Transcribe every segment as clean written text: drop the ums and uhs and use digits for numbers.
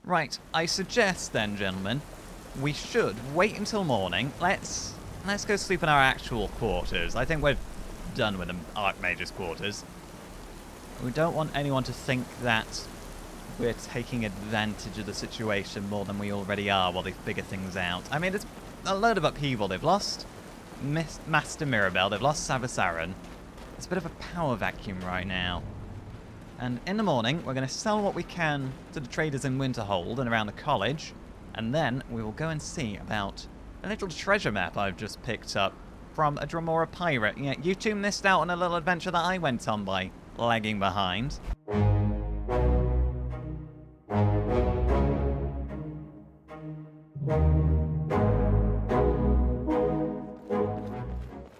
Right, I suggest then, gentlemen, we should wait until morning. Let's go sleep in our actual quarters. I think we're done with the Archmage's quarters. We don't want anyone to think that we're taking advantage of the situation more than we already are while they figure things out. I mean, it's a load of upheaval. They've lost Master Mirabelle, they've lost Savasaran. It's a bit of a power vacuum right now. And in the morning, we're going to sell what we can to the traders in Winterhold and around the college, and then we will go and see about a little treasure map I've just picked up from a Dromora pirate. Yeah, you two missed out on a little adventure that I went on by lagging behind.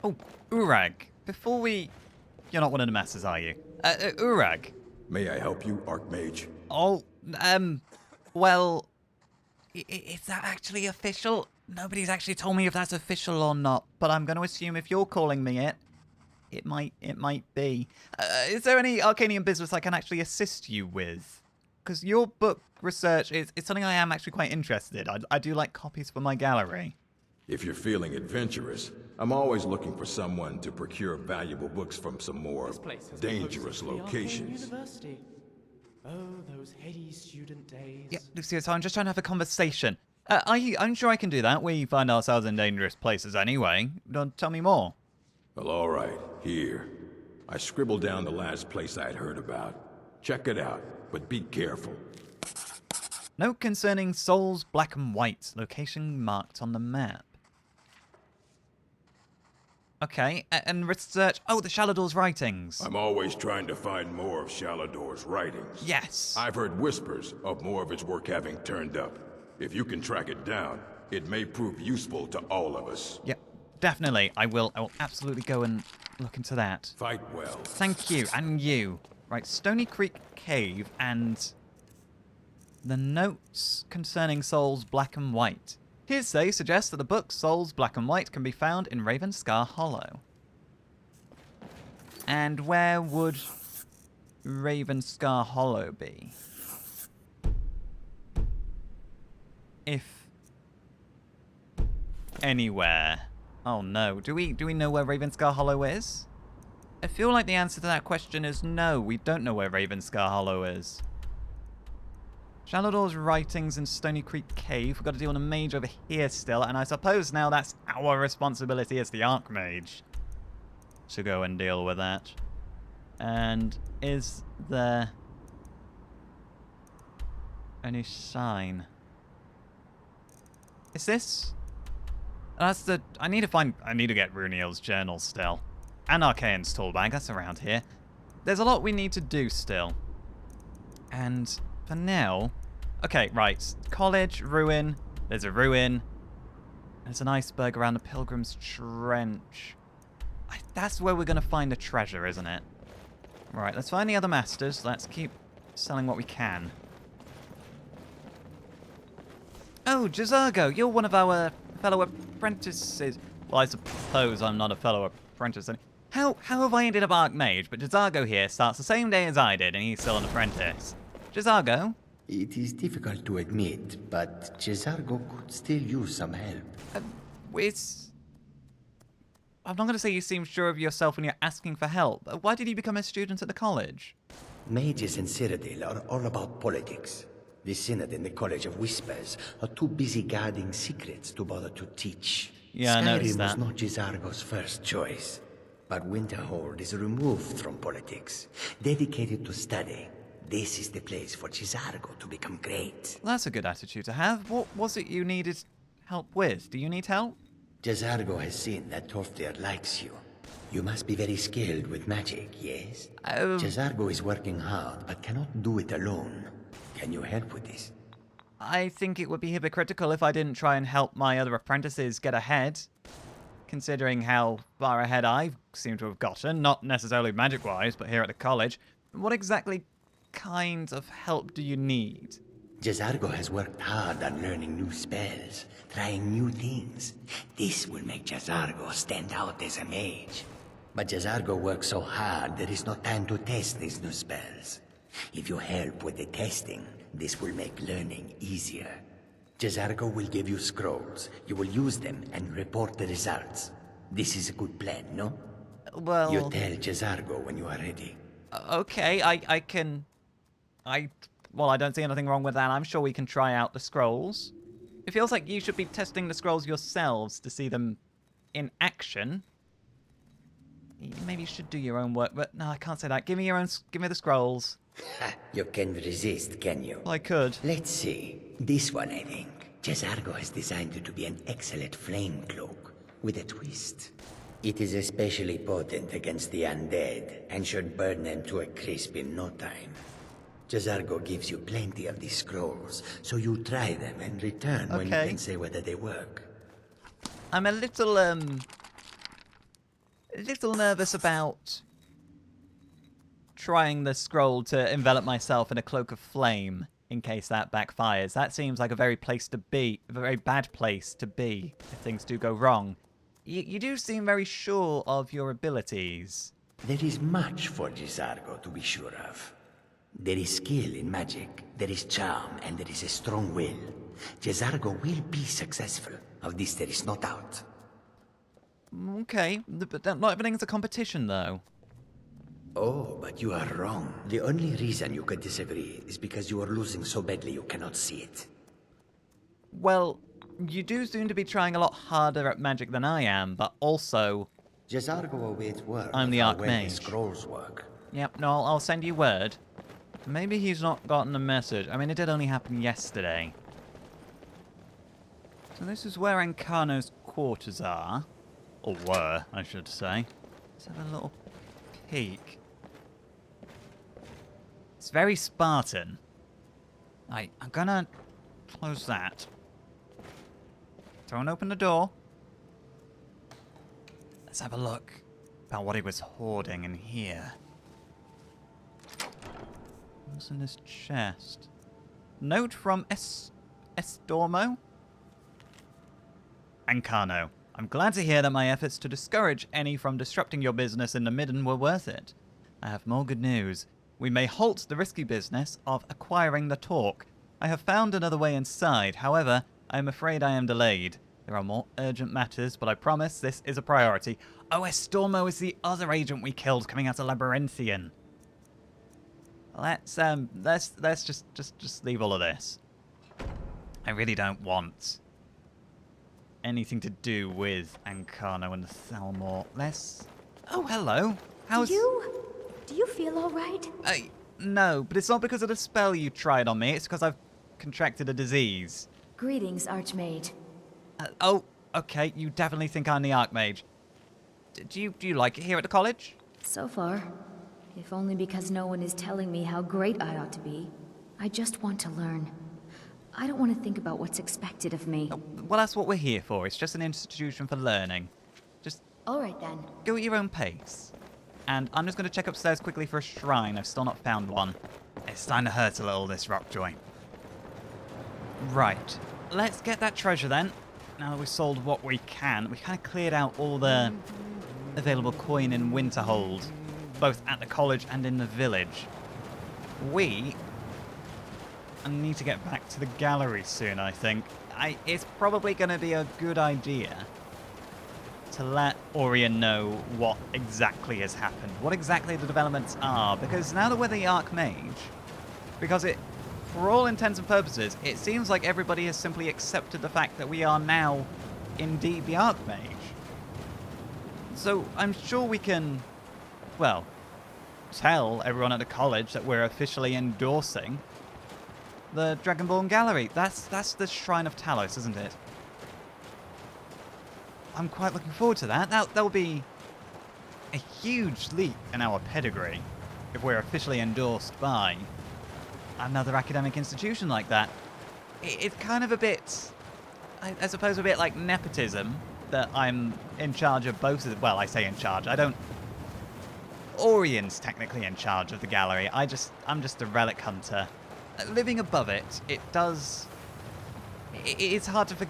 Oh, Urag, before we... You're not one of the masters, are you? Urag. May I help you, Archmage? Oh, well... Is that actually official? Nobody's actually told me if that's official or not, but I'm going to assume if you're calling me it might be. Is there any Arcanian business I can actually assist you with? Because your book research is something I am actually quite interested in. I do like copies for my gallery. If you're feeling adventurous, I'm always looking for someone to procure valuable books from some more dangerous locations. University. Oh, those heady student days. Yeah, Lucio, so I'm just trying to have a conversation. I'm sure I can do that. We find ourselves in dangerous places anyway. Don't tell me more. Well, all right. Here. I scribbled down the last place I'd heard about. Check it out, but be careful. Note concerning Souls Black and White. Location marked on the map. Okay, and research... Oh, the Shalador's writings. I'm always trying to find more of Shalador's writings. Yes. I've heard whispers of more of its work having turned up. If you can track it down, it may prove useful to all of us. Yep, definitely. I will absolutely go and look into that. Fight well. Thank you, and you. Right, Stony Creek Cave and the notes concerning Souls Black and White. Hearsay suggests that the book Souls Black and White can be found in Ravenscar Hollow. And where would Ravenscar Hollow be? If anywhere. Oh no, do we know where Ravenscar Hollow is? I feel like the answer to that question is no, we don't know where Ravenscar Hollow is. Shalador's writings in Stony Creek Cave. We've got to deal with a mage over here still, and I suppose now that's our responsibility as the Archmage to go and deal with that. And is there any sign? Is this? That's the... I need to get Runiel's journal still. And Archaean's toolbag, that's around here. There's a lot we need to do still. And for now... Okay, right. College, ruin. There's a ruin. There's an iceberg around the Pilgrim's Trench. That's where we're going to find the treasure, isn't it? Right, let's find the other masters. Let's keep selling what we can. Oh, Jazargo, you're one of our fellow apprentices. Well, I suppose I'm not a fellow apprentice. How have I ended up Archmage? But Jazargo here starts the same day as I did, and he's still an apprentice. Jazargo? It is difficult to admit, but Jazargo could still use some help. I'm not going to say you seem sure of yourself when you're asking for help. Why did you become a student at the college? Mages in Cyrodiil are all about politics. The Synod and the College of Whispers are too busy guarding secrets to bother to teach. Yeah, I noticed Skyrim that. was not Jazargo's first choice, but Winterhold is removed from politics, dedicated to study. This is the place for Jazargo to become great. That's a good attitude to have. What was it you needed help with? Do you need help? Jazargo has seen that Torfdir likes you. You must be very skilled with magic, yes? Jazargo is working hard, but cannot do it alone. Can you help with this? I think it would be hypocritical if I didn't try and help my other apprentices get ahead. Considering how far ahead I seem to have gotten, not necessarily magic-wise, but here at the college. What exactly kind of help do you need? Jazargo has worked hard on learning new spells, trying new things. This will make Jazargo stand out as a mage. But Jazargo works so hard there is no time to test these new spells. If you help with the testing, This will make learning easier. Jazargo will give you scrolls. You will use them and report the results. This is a good plan, no? Well... You tell Jazargo when you are ready. Okay, I can... Well, I don't see anything wrong with that. I'm sure we can try out the scrolls. It feels like you should be testing the scrolls yourselves to see them in action. Maybe you should do your own work, but no, I can't say that. Give me the scrolls. You can't resist, can you? Well, I could. Let's see. This one, I think. Jazargo has designed it to be an excellent flame cloak, with a twist. It is especially potent against the undead, and should burn them to a crisp in no time. Jazargo gives you plenty of these scrolls, so you try them and return when you can say whether they work. I'm a little nervous about trying the scroll to envelop myself in a cloak of flame in case that backfires. That seems like a very bad place to be if things do go wrong. You do seem very sure of your abilities. There is much for Jazargo to be sure of. There is skill in magic, there is charm, and there is a strong will. Jazargo will be successful. Of this there is no doubt. Okay, but not everything's a competition, though. Oh, but you are wrong. The only reason you could disagree is because you are losing so badly you cannot see it. Well, you do seem to be trying a lot harder at magic than I am, but also... Jazargo awaits word. I'm the Archmage. Scrolls work. Yep, no, I'll send you word. Maybe he's not gotten a message. I mean, it did only happen yesterday. So this is where Ancano's quarters are. Or were, I should say. Let's have a little peek. It's very Spartan. I'm gonna close that. Don't open the door. Let's have a look about what he was hoarding in here. What's in this chest? Note from Estormo? Ancano, I'm glad to hear that my efforts to discourage any from disrupting your business in the Midden were worth it. I have more good news. We may halt the risky business of acquiring the Talk. I have found another way inside. However, I am afraid I am delayed. There are more urgent matters, but I promise this is a priority. Oh, Estormo is the other agent we killed coming out of Labyrinthian. Let's just leave all of this. I really don't want anything to do with Ancano and the Thalmor. Oh, hello. Do you feel all right? No, but it's not because of the spell you tried on me. It's because I've contracted a disease. Greetings, Archmage. Oh, okay. You definitely think I'm the Archmage. Do you like it here at the college? So far. If only because no one is telling me how great I ought to be. I just want to learn. I don't want to think about what's expected of me. Oh, well, that's what we're here for. It's just an institution for learning. Just all right, then. Go at your own pace. And I'm just going to check upstairs quickly for a shrine. I've still not found one. It's starting to hurt a little, this rock joint. Right. Let's get that treasure, then. Now that we've sold what we can. We kind of cleared out all the available coin in Winterhold, both at the college and in the village. We need to get back to the gallery soon, I think. It's probably going to be a good idea to let Orion know what exactly has happened, what exactly the developments are, because now that we're the Archmage, for all intents and purposes, it seems like everybody has simply accepted the fact that we are now indeed the Archmage. So I'm sure we can, well, tell everyone at the college that we're officially endorsing the Dragonborn Gallery. That's the Shrine of Talos, isn't it? I'm quite looking forward to that. That will be a huge leap in our pedigree if we're officially endorsed by another academic institution like that. It's kind of a bit, I suppose, a bit like nepotism that I'm in charge of both of them. Well, I say in charge. Orion's technically in charge of the gallery. I'm just a relic hunter. Living above it, it's hard to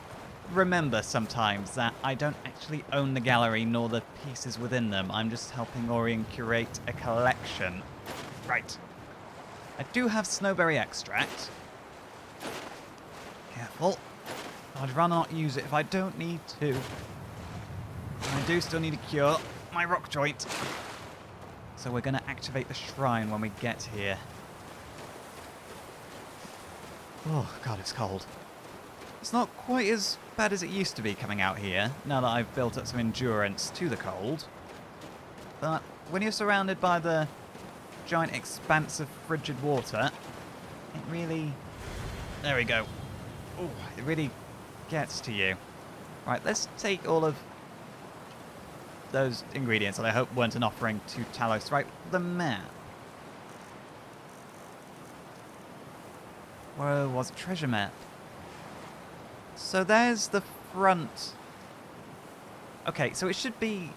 remember sometimes that I don't actually own the gallery nor the pieces within them. I'm just helping Orion curate a collection. Right. I do have snowberry extract. Artful. I'd rather not use it if I don't need to. I do still need to cure my rock joint. So we're going to activate the shrine when we get here. Oh, God, it's cold. It's not quite as bad as it used to be coming out here, now that I've built up some endurance to the cold. But when you're surrounded by the giant expanse of frigid water, it really... There we go. Oh, it really gets to you. Right, let's take all of those ingredients that I hope weren't an offering to Talos. Right, the map. Where was it? Treasure map. So there's the front. Okay, so it should be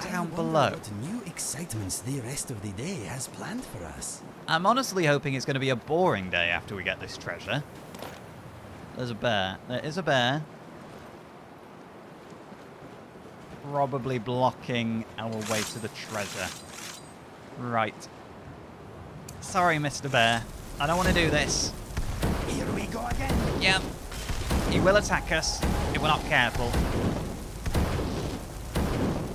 down below. What new excitements the rest of the day has planned for us. I'm honestly hoping it's going to be a boring day after we get this treasure. There's a bear. There is a bear. Probably blocking our way to the treasure. Right. Sorry, Mr. Bear. I don't want to do this. Here we go again. Yep. He will attack us if we're not careful.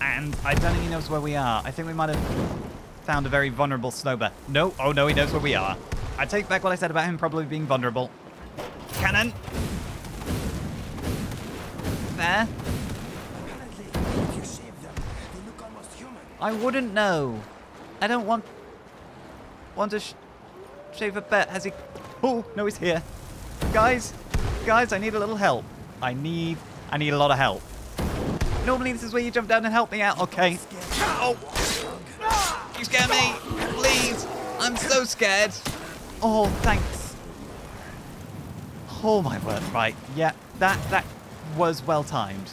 And I don't think he knows where we are. I think we might have found a very vulnerable snow bear. No. Oh, no, he knows where we are. I take back what I said about him probably being vulnerable. Cannon. There. If you save them, they look almost human. I wouldn't know. I don't want to shave a bear. Has he... Oh, no, he's here. Guys, I need a little help. I need a lot of help. Normally this is where you jump down and help me out. Okay. Oh! You scare me! Please! I'm so scared. Oh, thanks. Oh my word. Right. Yeah, that was well timed.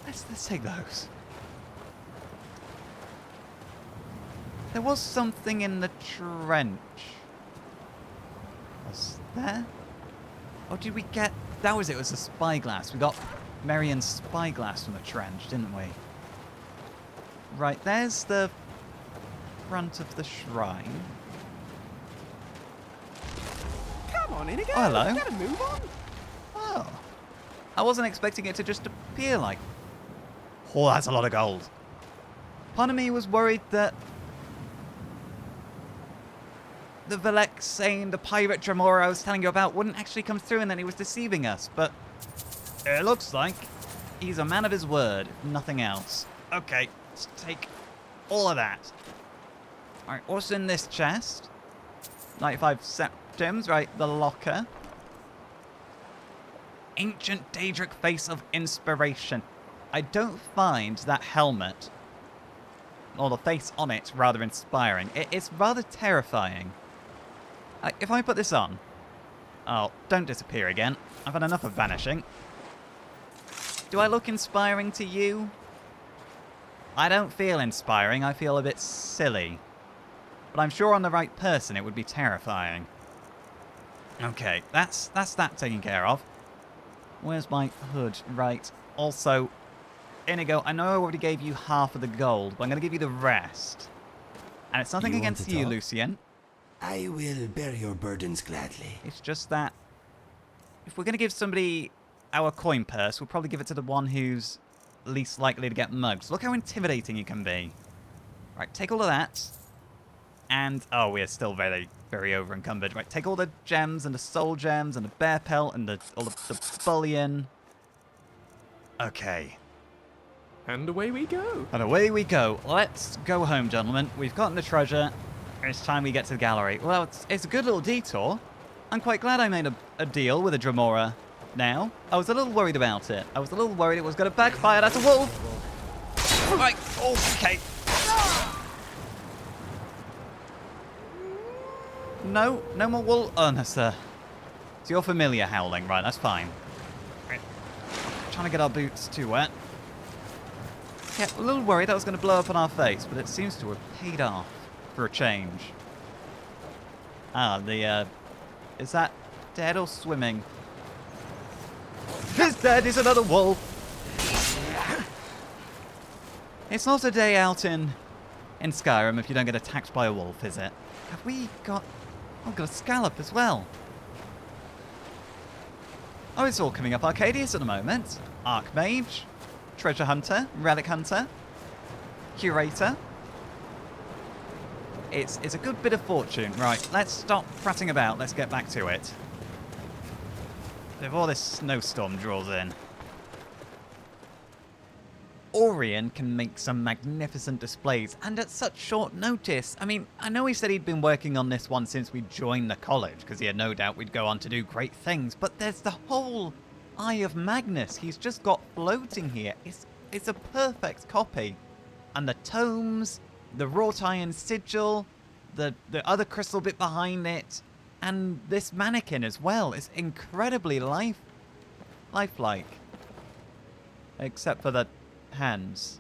Let's take those. There was something in the trench. Was there? Or did we get... That was it. It was a spyglass. We got Merion's spyglass from the trench, didn't we? Right, there's the front of the shrine. Come on in again. Oh, hello. You gotta move on. Oh. I wasn't expecting it to just appear like... Oh, that's a lot of gold. Part of me was worried that the Velexane, the pirate Dremora I was telling you about, wouldn't actually come through and then he was deceiving us, but it looks like he's a man of his word, if nothing else. Okay, let's take all of that. Alright, what's in this chest? 95 septims, right, the locker. Ancient Daedric Face of Inspiration. I don't find that helmet, or the face on it, rather inspiring. It's rather terrifying. If I put this on... Oh, don't disappear again. I've had enough of vanishing. Do I look inspiring to you? I don't feel inspiring. I feel a bit silly. But I'm sure on the right person it would be terrifying. Okay, that's that taken care of. Where's my hood? Right. Also, Inigo, I know I already gave you half of the gold, but I'm going to give you the rest. And it's nothing You want against to you, talk? Lucien. I will bear your burdens gladly. It's just that if we're going to give somebody our coin purse, we'll probably give it to the one who's least likely to get mugged. Look how intimidating you can be. Right, take all of that. And, oh, we're still very, very over encumbered. Right, take all the gems and the soul gems and the bear pelt and all of the bullion. Okay. And away we go. And away we go. Let's go home, gentlemen. We've gotten the treasure. It's time we get to the gallery. Well, it's a good little detour. I'm quite glad I made a deal with a Dremora now. I was a little worried about it. I was a little worried it was going to backfire. That's a wolf. Right. Oh, okay. No, no more wolf. Oh, no, sir. It's your familiar howling. Right, that's fine. Right. Trying to get our boots too wet. Yeah, a little worried that was going to blow up on our face, but it seems to have paid off for a change. Ah, is that dead or swimming? He's dead, he's another wolf! It's not a day out in Skyrim if you don't get attacked by a wolf, is it? Have we got Oh, got a scallop as well. Oh, it's all coming up Arcadius at the moment. Archmage, Treasure Hunter, Relic Hunter, Curator. It's a good bit of fortune. Right, let's stop prattling about. Let's get back to it. Before this snowstorm draws in. Orion can make some magnificent displays, and at such short notice. I mean, I know he said he'd been working on this one since we joined the college, because he had no doubt we'd go on to do great things, but there's the whole Eye of Magnus he's just got floating here. It's a perfect copy. And the tomes, the wrought iron sigil, the other crystal bit behind it, and this mannequin as well is incredibly lifelike. Except for the hands.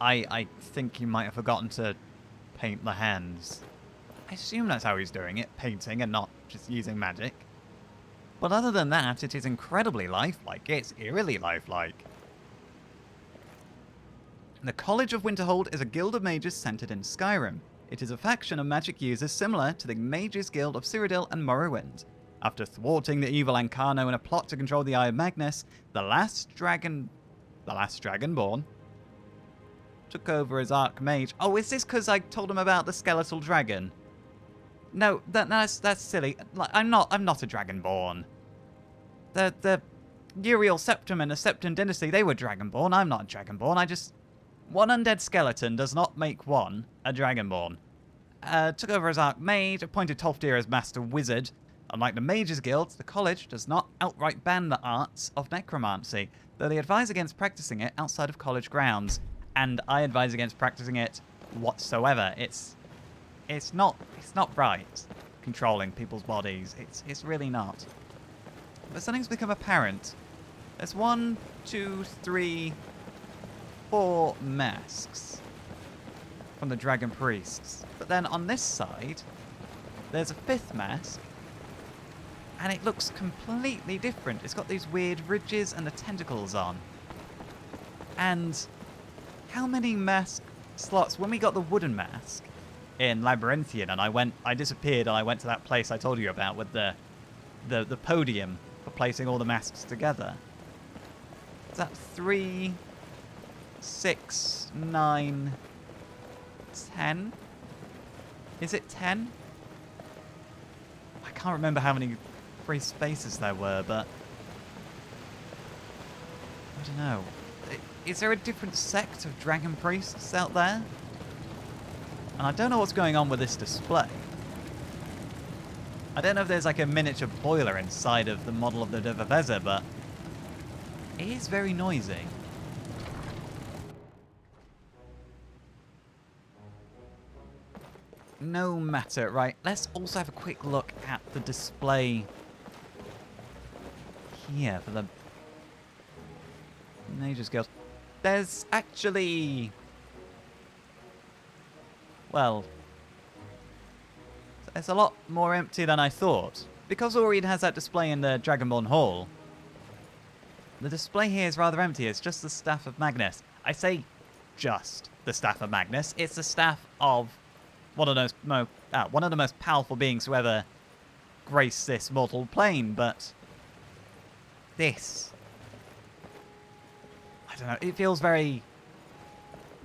I think he might have forgotten to paint the hands. I assume that's how he's doing it, painting and not just using magic. But other than that, it is incredibly lifelike. It's eerily lifelike. The College of Winterhold is a guild of mages centered in Skyrim. It is a faction of magic users similar to the Mages Guild of Cyrodiil and Morrowind. After thwarting the evil Ancano in a plot to control the Eye of Magnus, the last Dragonborn took over as Archmage. Oh, is this because I told him about the skeletal dragon? No, that's silly. I'm not a Dragonborn. The Uriel Septim and the Septim Dynasty, they were Dragonborn. I'm not a Dragonborn. One undead skeleton does not make one a Dragonborn. Took over as Archmage, appointed Tolfdir as Master Wizard. Unlike the Mages Guild, the college does not outright ban the arts of necromancy, though they advise against practicing it outside of college grounds. And I advise against practicing it whatsoever. It's not right, controlling people's bodies. It's really not. But something's become apparent. There's 1, 2, 3, 4 masks from the Dragon Priests. But then on this side, there's a 5th mask, and it looks completely different. It's got these weird ridges and the tentacles on. And how many mask slots? When we got the wooden mask in Labyrinthian, and I disappeared and I went to that place I told you about with the podium for placing all the masks together. Is that 3, 6, 9, 10? Is it 10? I can't remember how many free spaces there were, but I don't know. Is there a different sect of dragon priests out there? And I don't know what's going on with this display. I don't know if there's like a miniature boiler inside of the model of the Devaveza, but it is very noisy. No matter. Right, let's also have a quick look at the display here for the Mages Guild. There's actually... well, it's a lot more empty than I thought. Because Orion has that display in the Dragonborn Hall, the display here is rather empty. It's just the Staff of Magnus. I say just the Staff of Magnus. It's the staff of one of the most powerful beings who ever graced this mortal plane, but this... I don't know, it feels very...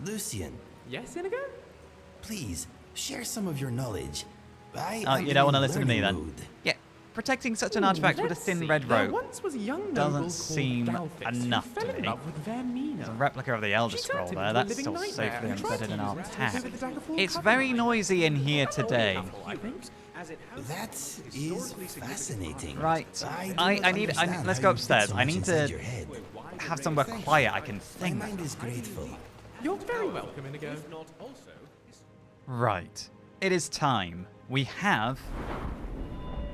Lucian, Yes, Inigo? please, share some of your knowledge. Oh, you don't want to listen to me then? Yeah, protecting such an artifact with a Let's thin see. red There rope once was a young doesn't noble seem called Dalphix enough who fell to in me. love with Vermina. There's a replica of the Elder She Scroll turned there. into a That's living still nightmare safely and tried embedded to in our use it pack. with the Daggerfall It's cover. very noisy in here today. I think. That is fascinating. Right. I I need... understand let's how go you fit upstairs. so I much need inside to your head. have somewhere Thank quiet you. I can My think. mind is grateful. You're very welcome, Inigo. Right. It is time. We have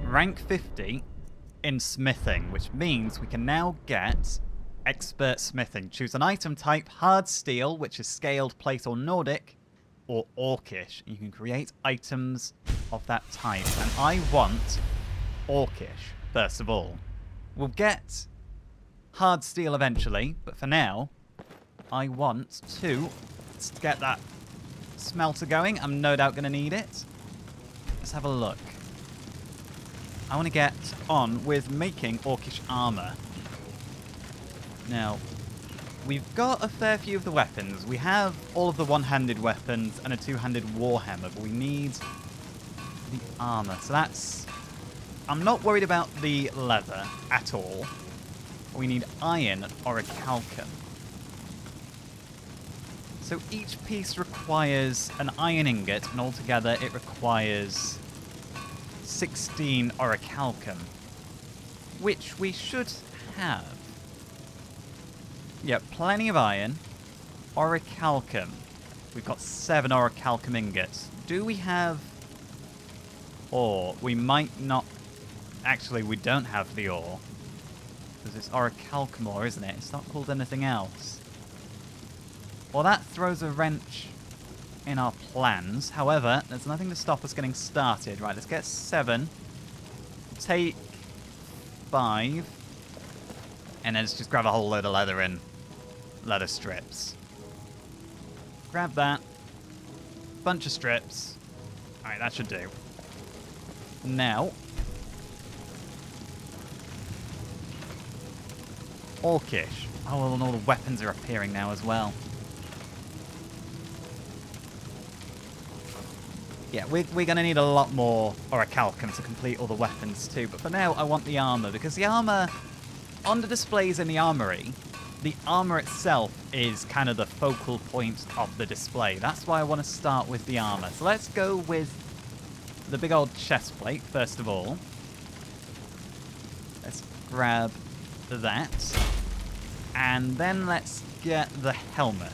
rank 50 in smithing, which means we can now get expert smithing. Choose an item type: hard steel, which is scaled, plate, or Nordic, or orcish. You can create items of that type. And I want orcish, first of all. We'll get hard steel eventually, but for now, I want to get that smelter going. I'm no doubt going to need it. Let's have a look. I want to get on with making orcish armor. Now, we've got a fair few of the weapons. We have all of the one-handed weapons and a two-handed warhammer, but we need the armor. So that's... I'm not worried about the leather at all. We need iron or a calcum. So each piece requires an iron ingot, and altogether it requires 16 orichalcum, which we should have. Yeah, plenty of iron. Orichalcum. We've got 7 orichalcum ingots. Do we have ore? We might not... Actually, we don't have the ore. Because it's orichalcum ore, isn't it? It's not called anything else. Well, that throws a wrench in our plans. However, there's nothing to stop us getting started. Right, let's get 7. Take 5. And then let's just grab a whole load of leather and leather strips. Grab that. Bunch of strips. Alright, that should do. Now, orcish. Oh, well, and all the weapons are appearing now as well. Yeah, we're going to need a lot more orichalcum to complete all the weapons too. But for now, I want the armor, because the armor, on the displays in the armory, the armor itself is kind of the focal point of the display. That's why I want to start with the armor. So let's go with the big old chest plate, first of all. Let's grab that. And then let's get the helmet.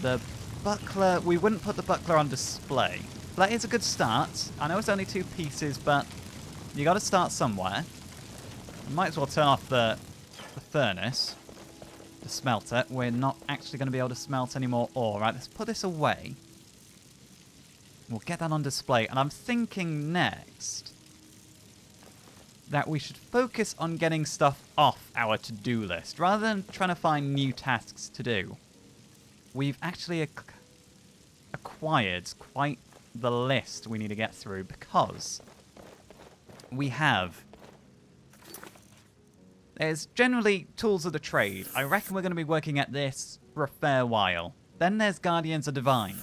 The buckler, we wouldn't put the buckler on display. That is a good start. I know it's only 2 pieces, but you got to start somewhere. We might as well turn off the furnace, the smelter. We're not actually going to be able to smelt any more ore. Right, let's put this away. We'll get that on display. And I'm thinking next that we should focus on getting stuff off our to-do list, rather than trying to find new tasks to do. We've actually acquired quite the list we need to get through, because we have... There's generally tools of the trade. I reckon we're going to be working at this for a fair while. Then there's Guardians of Divine.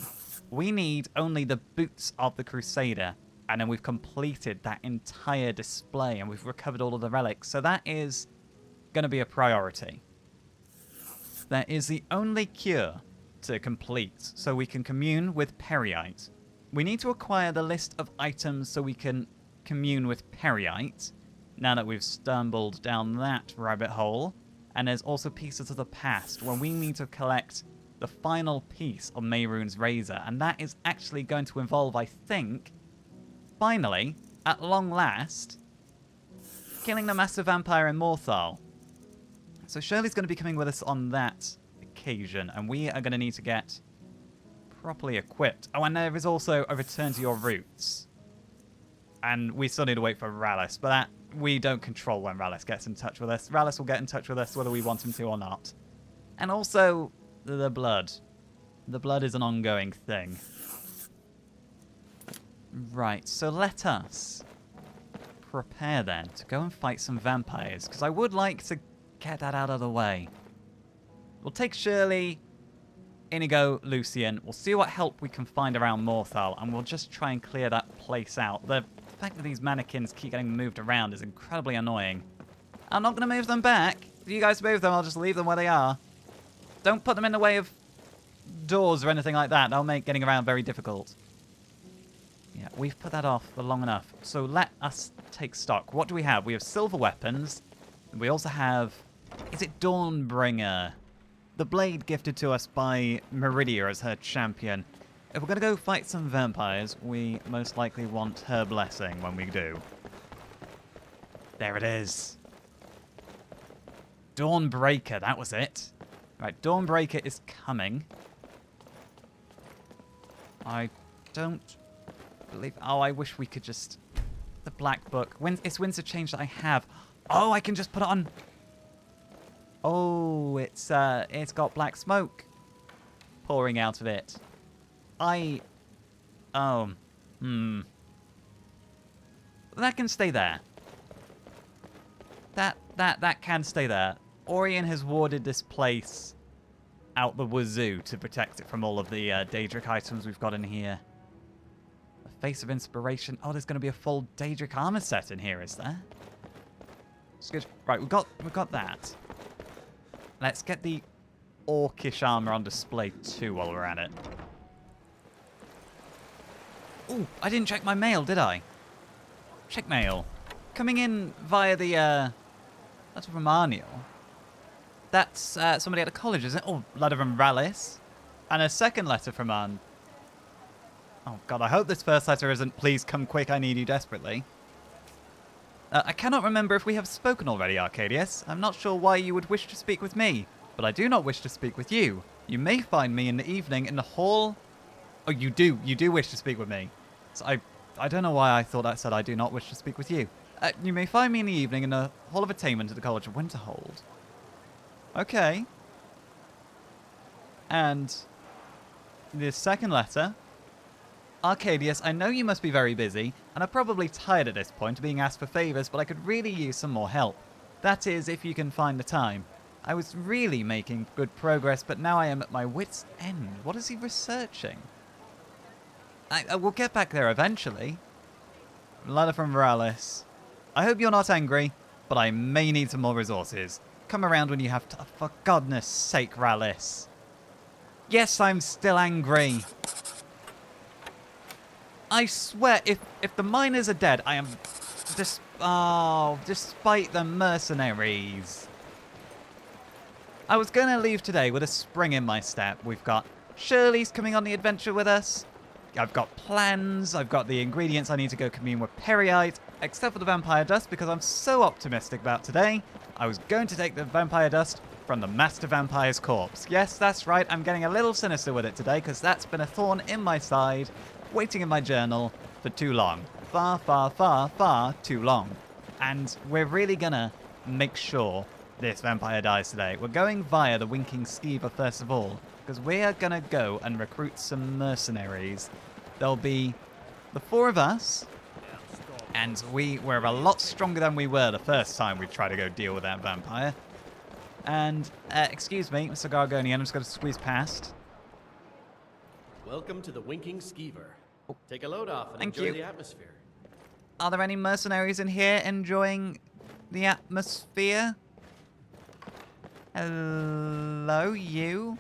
We need only the boots of the Crusader, and then we've completed that entire display, and we've recovered all of the relics. So that is going to be a priority. That is the only cure to complete, so we can commune with Periite. We need to acquire the list of items so we can commune with Periite, now that we've stumbled down that rabbit hole. And there's also pieces of the past, where we need to collect the final piece of Mehrunes' razor, and that is actually going to involve, I think, finally, at long last, killing the master vampire in Morthal. So Shirley's going to be coming with us on that occasion, and we are going to need to get properly equipped. Oh, and there is also a return to your roots. And we still need to wait for Rallis, but that we don't control when Rallis gets in touch with us. Rallis will get in touch with us whether we want him to or not. And also, the blood. The blood is an ongoing thing. Right, so let us prepare then to go and fight some vampires, because I would like to get that out of the way. We'll take Shirley, Inigo, Lucian. We'll see what help we can find around Morthal, and we'll just try and clear that place out. The fact that these mannequins keep getting moved around is incredibly annoying. I'm not going to move them back. If you guys move them, I'll just leave them where they are. Don't put them in the way of doors or anything like that. That'll make getting around very difficult. Yeah, we've put that off for long enough. So let us take stock. What do we have? We have silver weapons. We also have... Is it Dawnbringer? The blade gifted to us by Meridia as her champion. If we're going to go fight some vampires, we most likely want her blessing when we do. There it is. Dawnbreaker, that was it. Right, Dawnbreaker is coming. I don't believe... Oh, I wish we could just... The Black Book. It's Winds of Change that I have. Oh, I can just put it on... Oh, it's got black smoke pouring out of it. Oh. that can stay there. That can stay there. Orion has warded this place out the wazoo to protect it from all of the Daedric items we've got in here. A Face of Inspiration. Oh, there's going to be a full Daedric armor set in here, is there? It's good. Right, we've got that. Let's get the Orcish armor on display too while we're at it. Ooh, I didn't check my mail, did I? Check mail. Coming in via the, that's from Arniel. That's somebody at the college, isn't it? Oh, letter from Rallis. And a second letter from Oh, God, I hope this first letter isn't, please come quick, I need you desperately. I cannot remember if we have spoken already, Arcadius. I'm not sure why you would wish to speak with me, but I do not wish to speak with you. You may find me in the evening in the hall... Oh, you do wish to speak with me. So I don't know why I thought I said I do not wish to speak with you. You may find me in the evening in the Hall of Attainment at the College of Winterhold. Okay. And the second letter. Arcadius, I know you must be very busy, and are probably tired at this point of being asked for favours, but I could really use some more help. That is, if you can find the time. I was really making good progress, but now I am at my wit's end. What is he researching? I will get back there eventually. Letter from Veralis. I hope you're not angry, but I may need some more resources. Come around when you have to. For goodness sake, Rallis. Yes, I'm still angry. I swear, if the miners are dead, I am... despite the mercenaries. I was going to leave today with a spring in my step. We've got Shirley's coming on the adventure with us. I've got plans. I've got the ingredients I need to go commune with Periite, except for the vampire dust, because I'm so optimistic about today. I was going to take the vampire dust from the Master Vampire's corpse. Yes, that's right. I'm getting a little sinister with it today, because that's been a thorn in my side, waiting in my journal for too long. Far, far, far, far too long. And we're really gonna make sure this vampire dies today. We're going via the Winking Skeever first of all, because we are gonna go and recruit some mercenaries. There'll be the four of us, and we're a lot stronger than we were the first time we tried to go deal with that vampire. And, excuse me, Mr. Gargonian, I'm just going to squeeze past. Welcome to the Winking Skeever. Take a load off and Thank enjoy you. the atmosphere. Are there any mercenaries in here enjoying the atmosphere? Hello, you?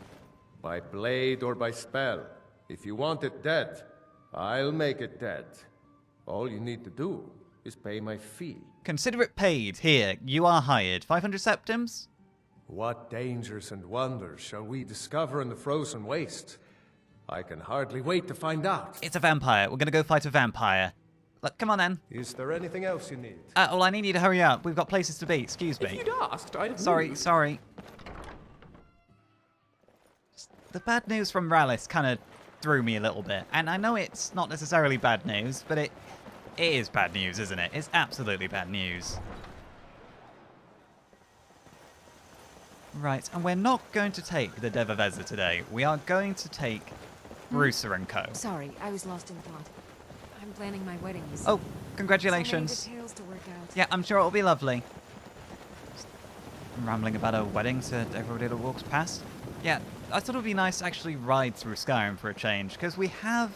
By blade or by spell. If you want it dead, I'll make it dead. All you need to do is pay my fee. Consider it paid. Here, you are hired. 500 septims? What dangers and wonders shall we discover in the frozen waste? I can hardly wait to find out. It's a vampire. We're going to go fight a vampire. Look, come on then. Is there anything else you need? Well, I need you to hurry up. We've got places to be. Excuse me. If you'd asked, I'd have Sorry, moved. sorry. The bad news from Rallis kind of threw me a little bit. And I know it's not necessarily bad news, but it is bad news, isn't it? It's absolutely bad news. Right, and we're not going to take the Devaveza today. We are going to take Brewster and Co. Sorry, I was lost in thought. I'm planning my wedding. Oh, congratulations. So many details to work out. Yeah, I'm sure it'll be lovely. Just rambling about a wedding to everybody that walks past. Yeah, I thought it would be nice to actually ride through Skyrim for a change, because we have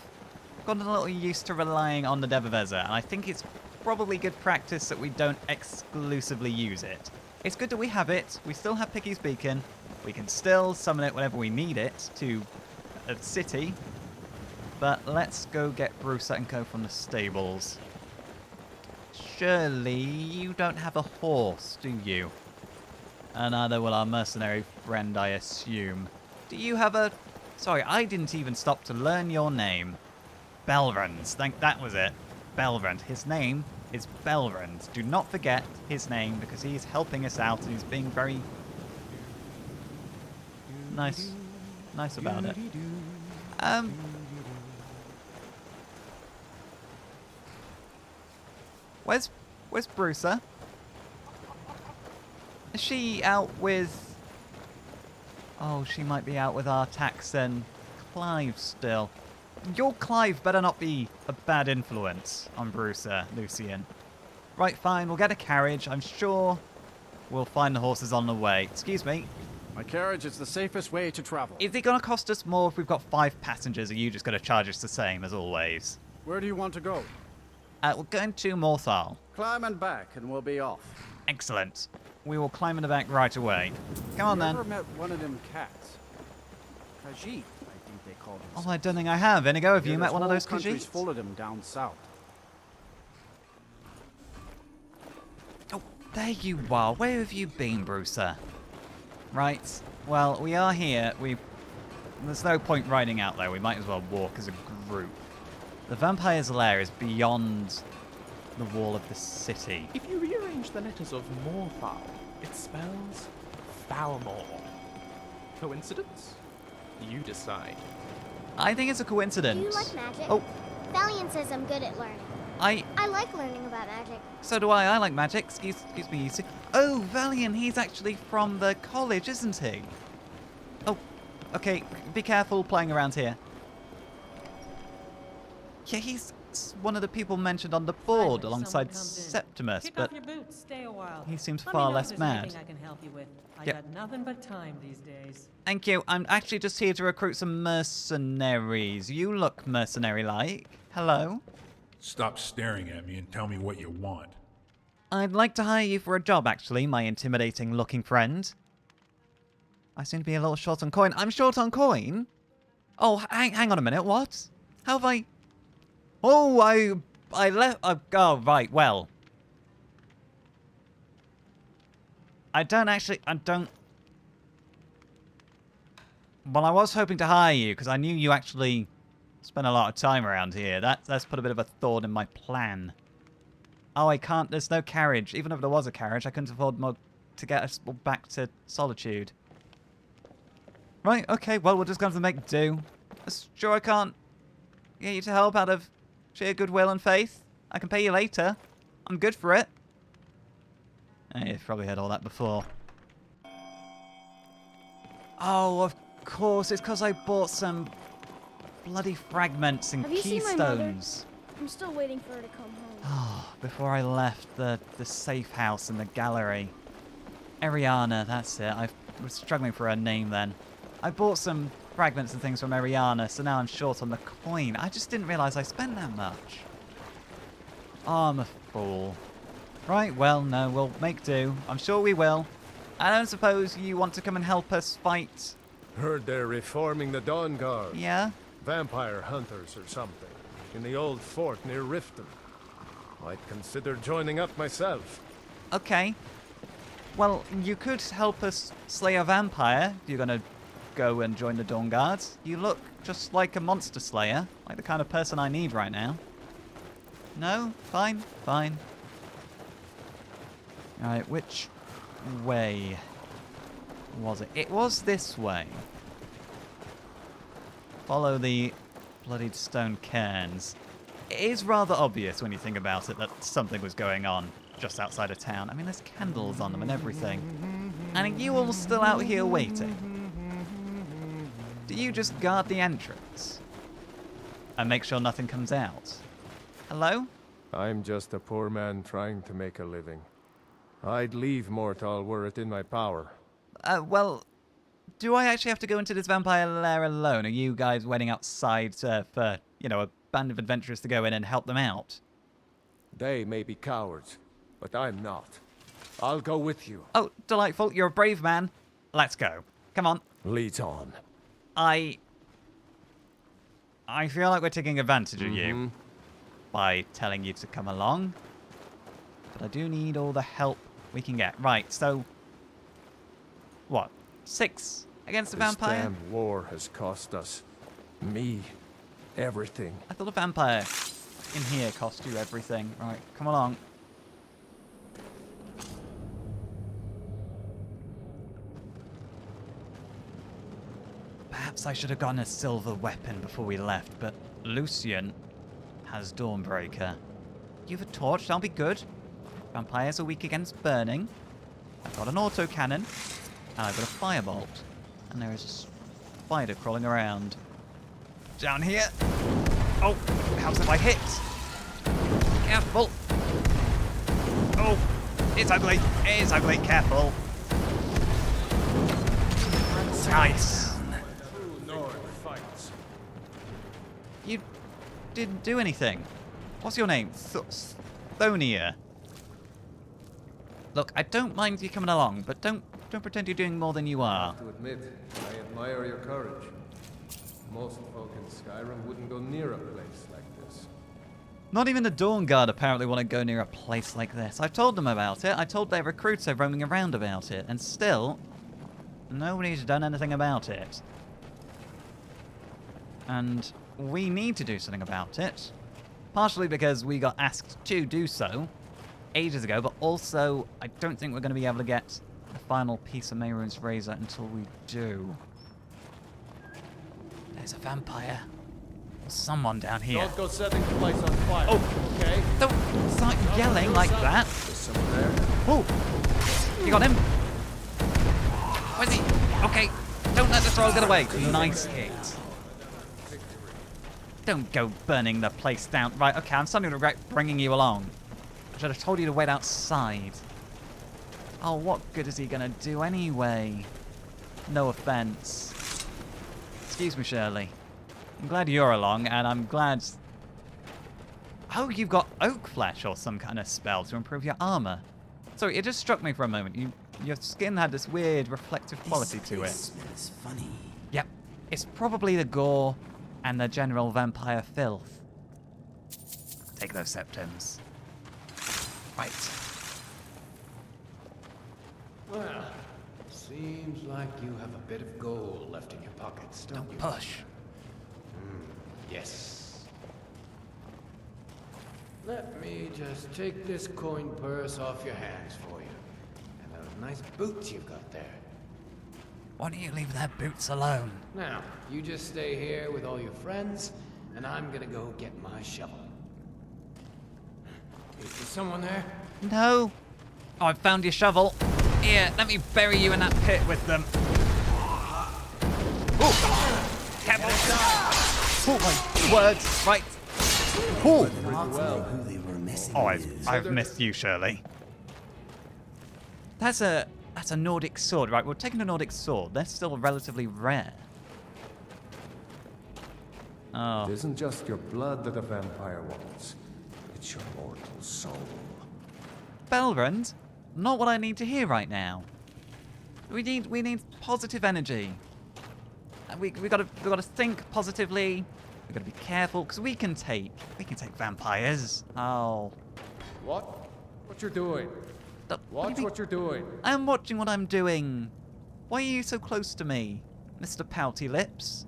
gotten a little used to relying on the Devaveza, and I think it's probably good practice that we don't exclusively use it. It's good that we have it. We still have Picky's Beacon. We can still summon it whenever we need it to a city. But let's go get Brewster and Co. from the stables. Surely you don't have a horse, do you? And neither will our mercenary friend, I assume. Do you have a... Sorry, I didn't even stop to learn your name. Belrand. That was it. Belrand. His name is Belrand. Do not forget his name, because he's helping us out and he's being very nice about it. Where's Brewster? Is she out with... Oh, she might be out with Artax and Clive still. Your Clive better not be a bad influence on Brewster, Lucian. Right, fine, we'll get a carriage. I'm sure we'll find the horses on the way. Excuse me. My carriage is the safest way to travel. Is it going to cost us more if we've got 5 passengers, or are you just going to charge us the same as always? Where do you want to go? We're going to Morthal. Climb and back, and we'll be off. Excellent. We will climb in the back right away. Come on, then. Ever met one of them cats? Khajiit, I think they call them. Oh, I don't think I have. Inigo, have you met one of those countries Khajiits? full of them down south. Oh, there you are. Where have you been, Brewster? Right. Well, we are here. There's no point riding out there. We might as well walk as a group. The vampire's lair is beyond the wall of the city. If you rearrange the letters of Morthal, it spells Thalmor. Coincidence? You decide. I think it's a coincidence. Do you like magic? Oh. Valiant says I'm good at learning. I like learning about magic. So do I. I like magic. Excuse me. Oh, Valiant, he's actually from the college, isn't he? Oh, okay. Be careful playing around here. Yeah, he's one of the people mentioned on the board alongside Septimus, Kick but off your boots, stay a while. he seems Let far me know if less there's mad. anything I can help you with. I Yep. got nothing but time these days. Thank you. I'm actually just here to recruit some mercenaries. You look mercenary-like. Hello? Stop staring at me and tell me what you want. I'd like to hire you for a job, actually, my intimidating-looking friend. I seem to be a little short on coin. I'm short on coin? Oh, hang on a minute. What? How have I... Oh, I left... oh, right, well. I don't... Well, I was hoping to hire you, because I knew you actually spent a lot of time around here. That's put a bit of a thorn in my plan. Oh, I can't... There's no carriage. Even if there was a carriage, I couldn't afford more to get us back to Solitude. Right, okay, well, we're just going to have to make do. Sure, I can't get you to help out of sheer goodwill and faith. I can pay you later. I'm good for it. You've probably heard all that before. Oh, of course, it's because I bought some bloody fragments and Have you seen my mother? keystones. I'm still waiting for her to come home. Oh, before I left the safe house and the gallery. Ariana, that's it. I was struggling for her name then. I bought some fragments and things from Ariana, so now I'm short on the coin. I just didn't realise I spent that much. Oh, I'm a fool. Right, well, no, we'll make do. I'm sure we will. I don't suppose you want to come and help us fight... Heard they're reforming the Dawn Guard. Yeah? Vampire hunters or something. In the old fort near Riften. Might consider joining up myself. Okay. Well, you could help us slay a vampire. You're gonna go and join the Dawn Guards. You look just like a monster slayer. Like the kind of person I need right now. No? Fine. Fine. Alright, which way was it? It was this way. Follow the bloodied stone cairns. It is rather obvious when you think about it that something was going on just outside of town. I mean, there's candles on them and everything. And are you all still out here waiting? Do you just guard the entrance? And make sure nothing comes out? Hello? I'm just a poor man trying to make a living. I'd leave Morthal were it in my power. Well, do I actually have to go into this vampire lair alone? Are you guys waiting outside for, you know, a band of adventurers to go in and help them out? They may be cowards, but I'm not. I'll go with you. Oh, delightful. You're a brave man. Let's go. Come on. Lead on. I feel like we're taking advantage of you by telling you to come along. But I do need all the help we can get. Right, so... What? 6 against a vampire? This damn war has cost us. Me. Everything. I thought a vampire in here cost you everything. Right, come along. Perhaps I should have gotten a silver weapon before we left, but Lucian has Dawnbreaker. You have a torch, that'll be good. Vampires are weak against burning. I've got an autocannon, and I've got a firebolt. And there is a spider crawling around. Down here. Oh, how's if I hit? Careful. Oh, it's ugly. It's ugly. Careful. Nice. You didn't do anything. What's your name? Thonia. Look, I don't mind you coming along, but don't pretend you're doing more than you are. I have to admit, I admire your courage. Most folk in Skyrim wouldn't go near a place like this. Not even the Dawn Guard apparently want to go near a place like this. I've told them about it. I told their recruits are roaming around about it, and still, nobody's done anything about it. And we need to do something about it. Partially because we got asked to do so ages ago, but also I don't think we're going to be able to get the final piece of Mehrunes Razor until we do. There's a vampire. Someone down here. Don't go setting the place on fire. Oh, okay? Don't start yelling like that. Oh, you got him. Where's he? Okay, don't let the troll get away. Nice hit. Don't go burning the place down. Right, okay, I'm starting to regret bringing you along. I should have told you to wait outside. Oh, what good is he gonna do anyway? No offense. Excuse me, Shirley. I'm glad you're along, and I'm glad... Oh, you've got oak flesh or some kind of spell to improve your armor. Sorry, it just struck me for a moment. Your skin had this weird reflective quality to it. Smells funny. Yep, it's probably the gore and the general vampire filth. Take those septums. Right. Well, seems like you have a bit of gold left in your pockets, don't you? Push. Yes. Let me just take this coin purse off your hands for you. And those nice boots you've got there. Why don't you leave their boots alone? Now, you just stay here with all your friends, and I'm gonna go get my shovel. Is someone there? No. Oh, I found your shovel. Here, let me bury you in that pit with them. Oh, careful. Oh my words, right. Oh, I've missed you, Shirley. That's a Nordic sword, right? We're taking a Nordic sword. They're still relatively rare. Oh. It isn't just your blood that a vampire wants. It's your mortal soul. Belrand, not what I need to hear right now. We need positive energy. We gotta think positively. We gotta be careful because we can take vampires. Oh. What you're doing? Watch what you're doing. I am watching what I'm doing. Why are you so close to me, Mr. Pouty Lips?